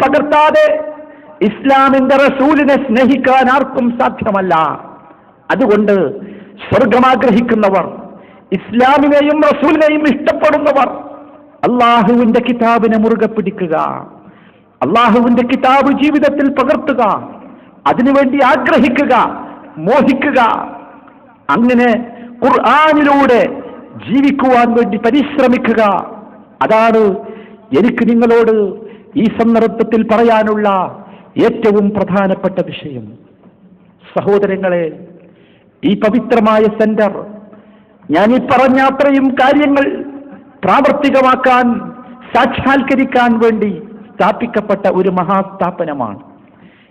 പകർത്താതെ ഇസ്ലാമിന്റെ റസൂലിനെ സ്നേഹിക്കാൻ ആർക്കും സാധ്യമല്ല. അതുകൊണ്ട് സ്വർഗമാഗ്രഹിക്കുന്നവർ, ഇസ്ലാമിനെയും റസൂലിനെയും ഇഷ്ടപ്പെടുന്നവർ അള്ളാഹുവിന്റെ കിതാബിനെ മുറുകെ പിടിക്കുക, അള്ളാഹുവിന്റെ കിതാബ് ജീവിതത്തിൽ പകർത്തുക, അതിനുവേണ്ടി ആഗ്രഹിക്കുക, മോഹിക്കുക. അങ്ങനെ ഖുർആനിലൂടെ ജീവിക്കുവാൻ വേണ്ടി പരിശ്രമിക്കുക. അതാണ് എനിക്ക് നിങ്ങളോട് ഈ സന്ദർഭത്തിൽ പറയാനുള്ള ഏറ്റവും പ്രധാനപ്പെട്ട വിഷയം. സഹോദരങ്ങളെ, ഈ പവിത്രമായ സെന്റർ ഞാൻ ഈ പറഞ്ഞ അത്രയും കാര്യങ്ങൾ പ്രാവർത്തികമാക്കാൻ, സാക്ഷാത്കരിക്കാൻ വേണ്ടി സ്ഥാപിക്കപ്പെട്ട ഒരു മഹാസ്ഥാപനമാണ്.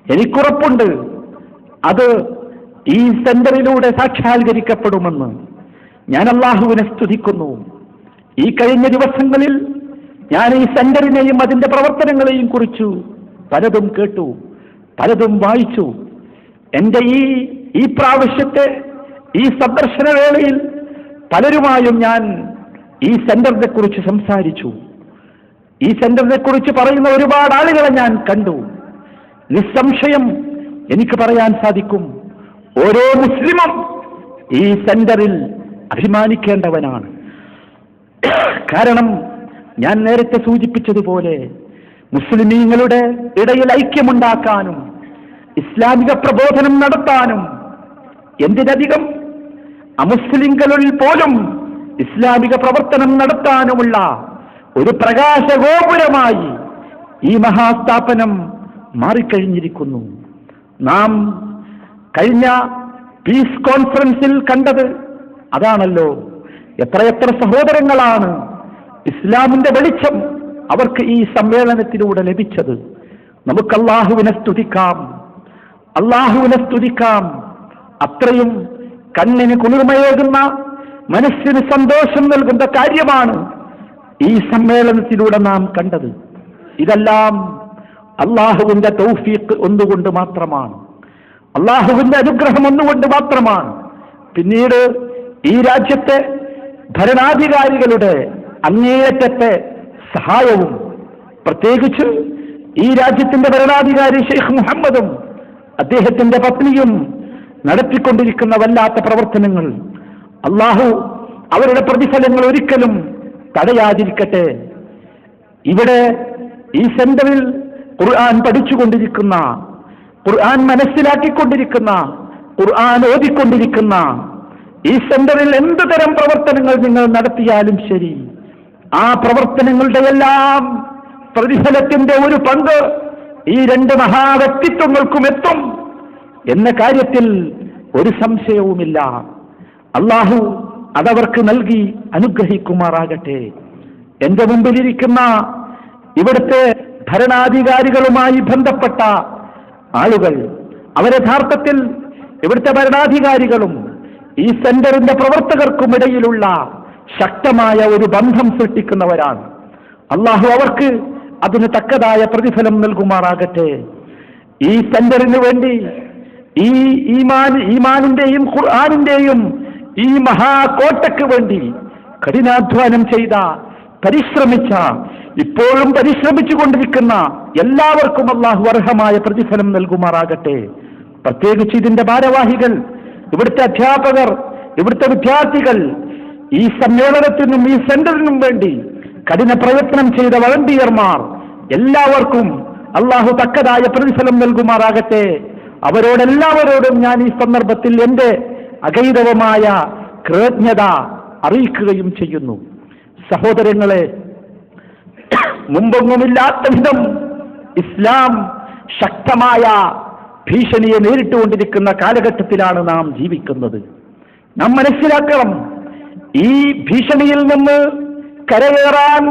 എനിക്കുറപ്പുണ്ട് അത് ഈ സെന്ററിലൂടെ സാക്ഷാത്കരിക്കപ്പെടുമെന്ന്. ഞാൻ അല്ലാഹുവിനെ സ്തുതിക്കുന്നു. ഈ കഴിഞ്ഞ ദിവസങ്ങളിൽ ഞാൻ ഈ സെന്ററിനെയും അതിന്റെ പ്രവർത്തനങ്ങളെയും കുറിച്ചു പലതും കേട്ടു, പലതും വായിച്ചു. എന്റെ ഈ പ്രാവശ്യത്തെ ഈ സന്ദർശന വേളയിൽ പലരുമായും ഞാൻ ഈ സെന്ററിനെ കുറിച്ച് സംസാരിച്ചു. ഈ സെന്ററിനെ കുറിച്ച് പറയുന്ന ഒരുപാട് ആളുകളെ ഞാൻ കണ്ടു. നിസ്സംശയം എനിക്ക് പറയാൻ സാധിക്കും, ഓരോ മുസ്ലിമും ഈ സെന്ററിൽ അഭിമാനിക്കേണ്ടവനാണ്. കാരണം ഞാൻ നേരത്തെ സൂചിപ്പിച്ചതുപോലെ മുസ്ലിമീങ്ങളുടെ ഇടയിൽ ഐക്യമുണ്ടാക്കാനും ഇസ്ലാമിക പ്രബോധനം നടത്താനും, എന്തിനധികം അമുസ്ലിങ്ങളിൽ പോലും ഇസ്ലാമിക പ്രവർത്തനം നടത്താനുമുള്ള ഒരു പ്രകാശഗോപുരമായി ഈ മഹാസ്ഥാപനം മാറിക്കഴിഞ്ഞിരിക്കുന്നു. നാം കഴിഞ്ഞ പീസ് കോൺഫറൻസിൽ കണ്ടത് അതാണല്ലോ. എത്രയെത്ര സഹോദരങ്ങളാണ് ഇസ്ലാമിന്റെ വെളിച്ചം അവർക്ക് ഈ സമ്മേളനത്തിലൂടെ ലഭിച്ചത്. നമുക്ക് അല്ലാഹുവിനെ സ്തുതിക്കാം, അല്ലാഹുവിനെ സ്തുതിക്കാം. അത്രയും കണ്ണിന് കുളിർമയേകുന്ന, മനസ്സിന് സന്തോഷം നൽകുന്ന കാര്യമാണ് ഈ സമ്മേളനത്തിലൂടെ നാം കണ്ടത്. ഇതെല്ലാം അല്ലാഹുവിന്റെ തൗഫീഖ് ഒന്നുകൊണ്ട് മാത്രമാണ്, അല്ലാഹുവിന്റെ അനുഗ്രഹം ഒന്നുകൊണ്ട് മാത്രമാണ്. പിന്നീട് ഈ രാജ്യത്തെ ഭരണാധികാരികളുടെ അങ്ങേയറ്റത്തെ സഹായവും, പ്രത്യേകിച്ച് ഈ രാജ്യത്തിന്റെ ഭരണാധികാരി ഷെയ്ഖ് മുഹമ്മദും അദ്ദേഹത്തിന്റെ പത്നിയും നടത്തിക്കൊണ്ടിരിക്കുന്ന വല്ലാത്ത പ്രവർത്തനങ്ങൾ, അല്ലാഹു അവരുടെ പ്രതിഫലങ്ങൾ ഒരിക്കലും തടയാതിരിക്കട്ടെ. ഇവിടെ ഈ സെന്ററിൽ ഖുർആൻ പഠിച്ചുകൊണ്ടിരിക്കുന്ന, ഖുർആൻ മനസ്സിലാക്കിക്കൊണ്ടിരിക്കുന്ന, ഖുർആൻ ഓതിക്കൊണ്ടിരിക്കുന്ന ഈ സെന്ററിൽ എന്ത് തരം പ്രവർത്തനങ്ങൾ നിങ്ങൾ നടത്തിയാലും ശരി, ആ പ്രവർത്തനങ്ങളുടെ എല്ലാം പ്രതിഫലത്തിന്റെ ഒരു പങ്ക് ഈ രണ്ട് മഹാവ്യക്തിത്വങ്ങൾക്കും എത്തും എന്ന കാര്യത്തിൽ ഒരു സംശയവുമില്ല. അല്ലാഹു അതവർക്ക് നൽകി അനുഗ്രഹിക്കുമാറാകട്ടെ. എന്റെ മുമ്പിലിരിക്കുന്ന ഇവിടുത്തെ ഭരണാധികാരികളുമായി ബന്ധപ്പെട്ട ആളുകൾ, അവരെ യഥാർത്ഥത്തിൽ ഇവിടുത്തെ ഭരണാധികാരികളും ഈ സെന്ററിന്റെ പ്രവർത്തകർക്കുമിടയിലുള്ള ശക്തമായ ഒരു ബന്ധം സൃഷ്ടിക്കുന്നവരാണ്. അല്ലാഹു അവർക്ക് അതിന് തക്കതായ പ്രതിഫലം നൽകുമാറാകട്ടെ. ഈ സെന്ററിന് വേണ്ടി, ഈ ഈമാനിന്റെയും ഖുർആനിന്റെയും ഈ മഹാകോട്ടയ്ക്ക് വേണ്ടി കഠിനാധ്വാനം ചെയ്ത, പരിശ്രമിച്ച, ഇപ്പോഴും പരിശ്രമിച്ചു കൊണ്ടിരിക്കുന്ന എല്ലാവർക്കും അല്ലാഹു അർഹമായ പ്രതിഫലം നൽകുമാറാകട്ടെ. പ്രത്യേകിച്ച് ഇതിന്റെ ഭാരവാഹികൾ, ഇവിടുത്തെ അധ്യാപകർ, ഇവിടുത്തെ വിദ്യാർത്ഥികൾ, ഈ സമ്മേളനത്തിനും ഈ സെന്ററിനും വേണ്ടി കഠിന പ്രയത്നം ചെയ്ത വളണ്ടിയർമാർ, എല്ലാവർക്കും അല്ലാഹു തക്കതായ പ്രതിഫലം നൽകുമാറാകട്ടെ. അവരോടെല്ലാവരോടും ഞാൻ ഈ സന്ദർഭത്തിൽ എന്റെ അഗൈതവമായ കൃതജ്ഞത അറിയിക്കുകയും ചെയ്യുന്നു. സഹോദരങ്ങളെ, മുമ്പൊന്നുമില്ലാത്ത വിധം ഇസ്ലാം ശക്തമായ ഭീഷണിയെ നേരിട്ടുകൊണ്ടിരിക്കുന്ന കാലഘട്ടത്തിലാണ് നാം ജീവിക്കുന്നത്. നാം മനസ്സിലാക്കണം, ഈ ഭീഷണിയിൽ നിന്ന് കരകയറാൻ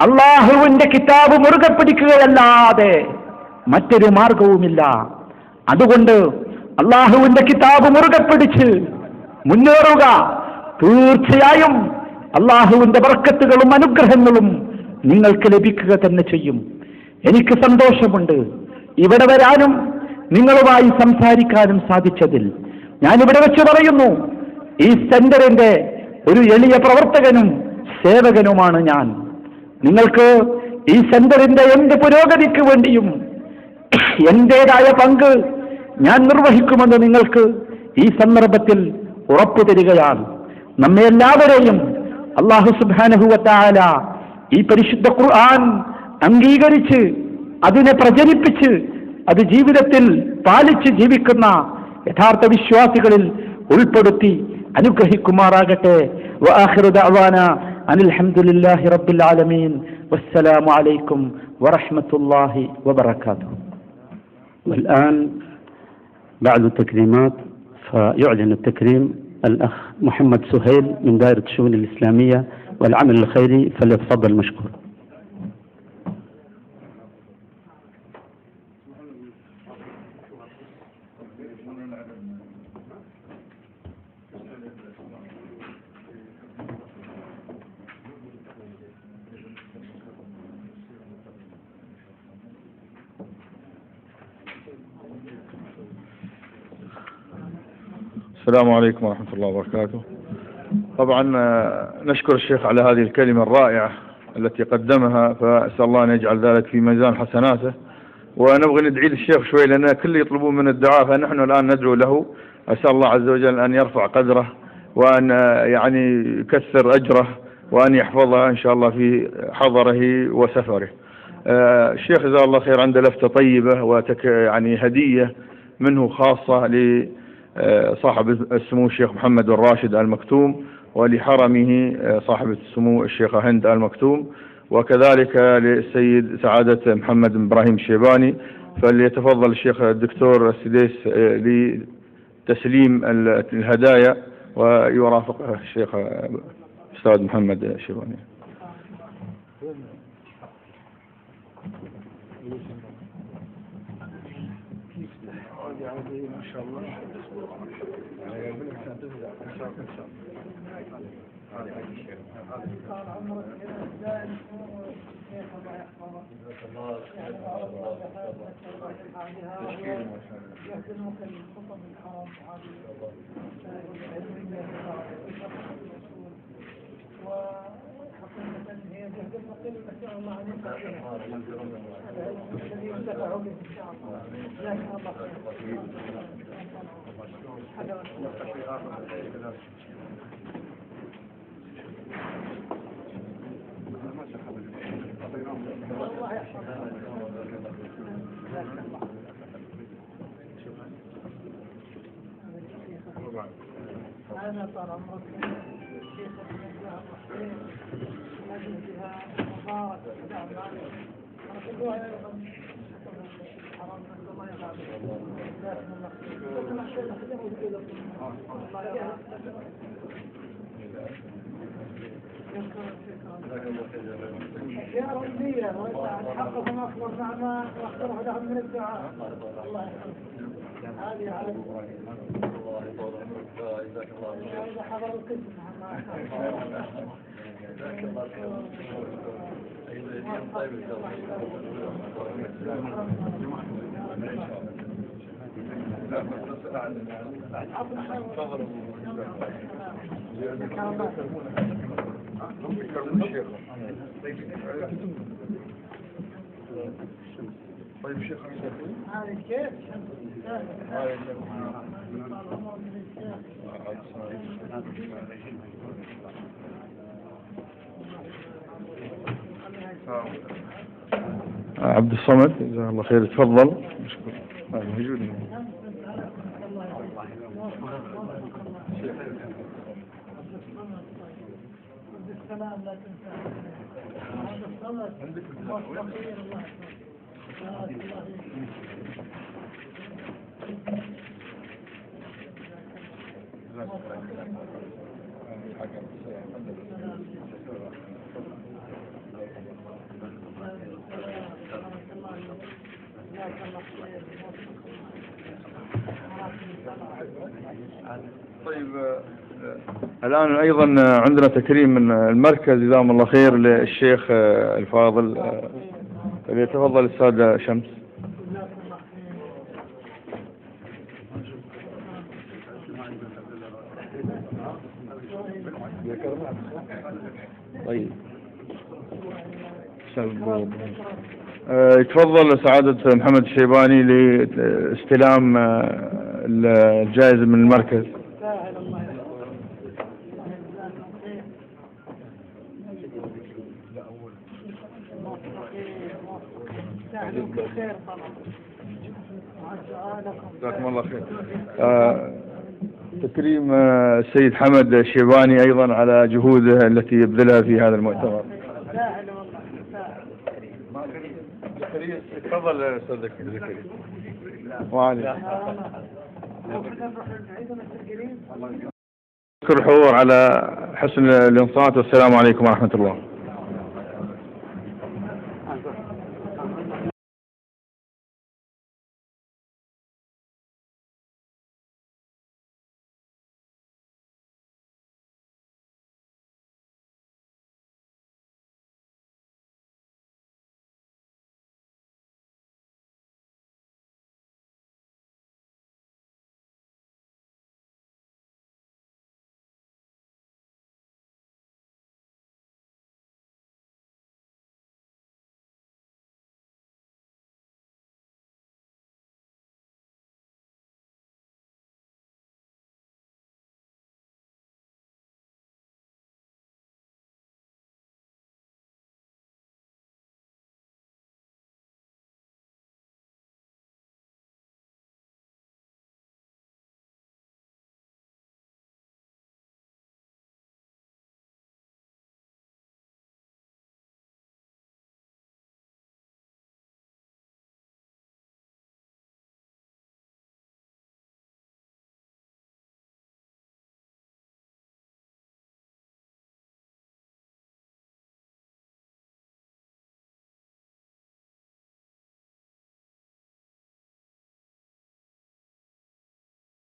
അല്ലാഹുവിന്റെ കിതാബ് മുറുകെ പിടിക്കുകയല്ലാതെ മറ്റൊരു മാർഗവുമില്ല. അതുകൊണ്ട് അല്ലാഹുവിന്റെ കിതാബ് മുറുകെ പിടിച്ച് മുന്നേറുക. തീർച്ചയായും അല്ലാഹുവിന്റെ ബർക്കത്തുകളും അനുഗ്രഹങ്ങളും നിങ്ങൾക്ക് ലഭിക്കുക തന്നെ ചെയ്യും. എനിക്ക് സന്തോഷമുണ്ട് ഇവിടെ വരാനും നിങ്ങളുമായി സംസാരിക്കാനും സാധിച്ചതിൽ. ഞാനിവിടെ വെച്ച് പറയുന്നു, ഈ സെന്ററിന്റെ ഒരു എളിയ പ്രവർത്തകനും സേവകനുമാണ് ഞാൻ. നിങ്ങൾക്ക് ഈ സെന്ററിന്റെ എന്ത് പുരോഗതിക്ക് വേണ്ടിയും എന്റേതായ പങ്ക് ഞാൻ നിർവഹിക്കുമെന്ന് നിങ്ങൾക്ക് ഈ സന്ദർഭത്തിൽ ഉറപ്പു തരികയാണ്. നമ്മെ എല്ലാവരെയും അല്ലാഹു സുബ്ഹാനഹു വ തആല ഈ പരിശുദ്ധ ഖുർആൻ അംഗീകരിച്ച് അതിനെ പ്രചരിപ്പിച്ച് അത് ജീവിതത്തിൽ പാലിച്ച് ജീവിക്കുന്ന യഥാർത്ഥ വിശ്വാസികളിൽ ഉൾപ്പെടുത്തി അനുഗ്രഹിക്കുമാറാകട്ടെ. വആഖിറു ദഅവാനാ അനിൽ ഹംദുലില്ലാഹി റബ്ബിൽ ആലമീൻ. വസ്സലാമു അലൈക്കും വറഹ്മത്തുള്ളാഹി വബറകാതുഹു. والآن بعد التكريمات فيعلن التكريم الأخ محمد سهيل من دائرة الشؤون الإسلامية والعمل الخيري، فليتفضل مشكور. السلام عليكم ورحمة الله وبركاته. طبعا نشكر الشيخ على هذه الكلمة الرائعة التي قدمها، فأسأل الله أن يجعل ذلك في ميزان حسناته. ونبغي ندعي للشيخ شوي لأن كل يطلبون من الدعاء، فنحن الآن ندعو له. أسأل الله عز وجل أن يرفع قدره وأن يعني يكثر أجره وأن يحفظه إن شاء الله في حضره وسفره. الشيخ جزاه الله خير عنده لفتة طيبة يعني هدية منه خاصة صاحب السمو الشيخ محمد بن راشد آل مكتوم، ولحرمه صاحب السمو الشيخة هند آل مكتوم، وكذلك للسيد سعادة محمد بن إبراهيم الشيباني. فليتفضل الشيخ الدكتور السديس لتسليم الهدايا ويرافقه الشيخ أستاذ محمد الشيباني. هذا طال عمرك الشيخ مجلسها مبارك يا ربي حقكم أكبر نعمة واختره لهم من الدعاء. الله يحفظك. هذه على جزاك الله خير. هذا حضر القسم. جزاك الله خير. طيب شيخ هذا الشيخ عبد الصمد جزاه الله خير، تفضل. موجود. بالسلام لا تنسى هذا الصمد والفقير الله طيب الآن أيضا عندنا تكريم من المركز جزاهم الله خير للشيخ الفاضل، فليتفضل السادة شمس. طيب يتفضل سعادة محمد الشيباني لاستلام الجائزة من المركز. جزاكم الله خير. تكريم السيد حمد الشيباني أيضا على جهوده التي يبذلها في هذا المؤتمر. تفضل أستاذ زكريا. وعليكم. أشكر الحضور على حسن الإنصات، والسلام عليكم ورحمة الله.